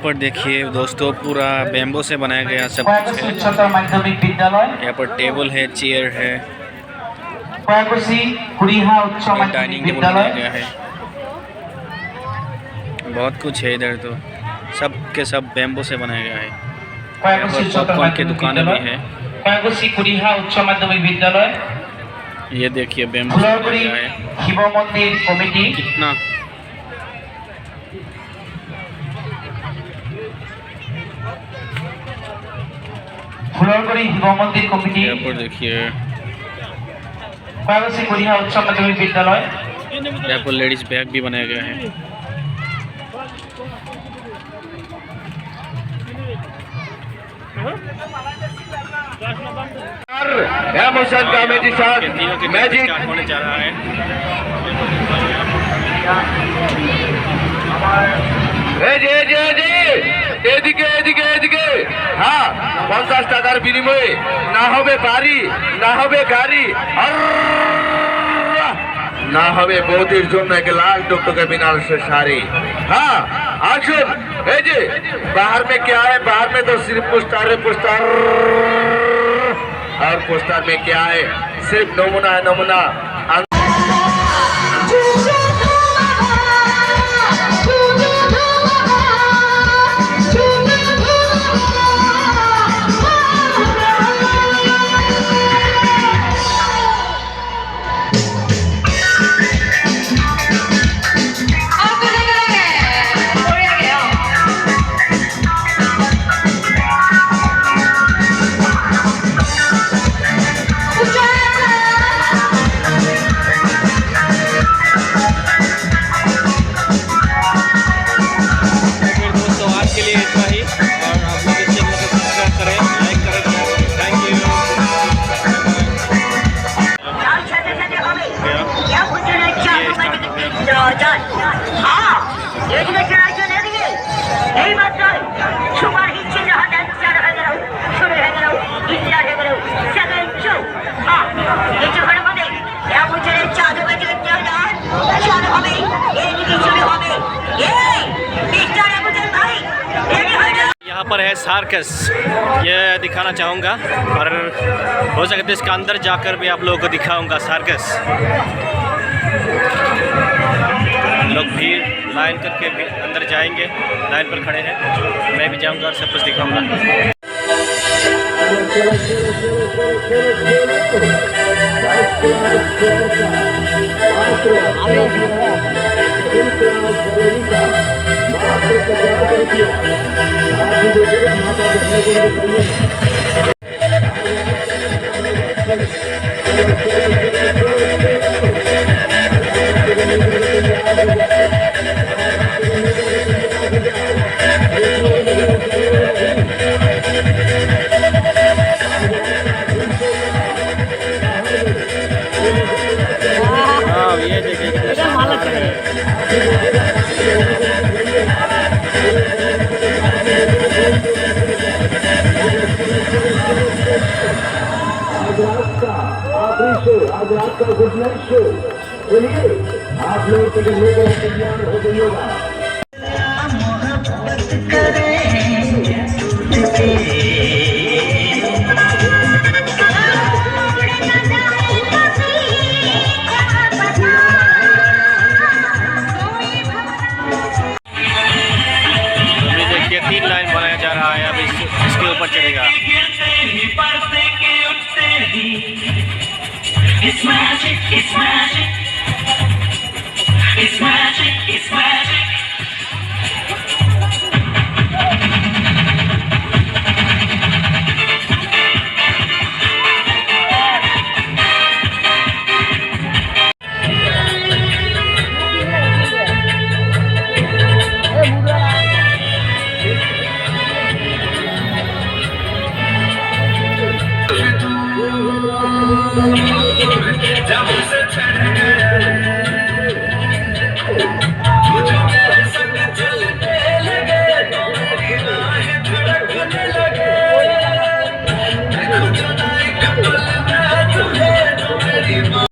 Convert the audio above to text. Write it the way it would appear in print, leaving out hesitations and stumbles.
पर देखिए दोस्तों पूरा बैम्बू से बनाया गया सब कुछ है। यहाँ पर टेबल है, चेयर है, डाइनिंग टेबल बनाया गया है। बहुत कुछ है इधर तो, सब के सब बैम्बू से बनाया गया है। यहाँ पर पॉपकॉर्न की दुकानें भी है। ये देखिए बैम्बू से बनाया गया है कितना। यहाँ पर देखिए यहाँ पर लेडीज बैग भी बनाया गया है। मैजिक होने जा रहा है। এদিকে হ্যাঁ 50 টাকার বিনিময়ে না হবে বাড়ি, না হবে গাড়ি, আর না হবে বৌদির জন্য 1 লাখ टुकटुके बनारसी साड़ी। हाँ আসুন। এই যে बाहर में क्या है, बाहर में तो सिर्फ पोस्टर और पोस्टर में क्या है, सिर्फ नमूना है, नमूना। यहाँ पर है सर्कस, ये दिखाना चाहूँगा और हो सकता है इसके अंदर जाकर भी आप लोगों को दिखाऊंगा सर्कस। लोग भी लाइन करके भी अंदर जाएंगे, लाइन पर खड़े हैं, मैं भी जाऊंगा और सब कुछ दिखाऊंगा। आज रात का गुड नाइट शो, चलिए आप लोग के लिए तैयार हो गई होगा। देखिए 3 लाइन बनाया जा रहा है, अब इसके ऊपर चलेगा। It's magic, it's magic, it's magic, it's magic.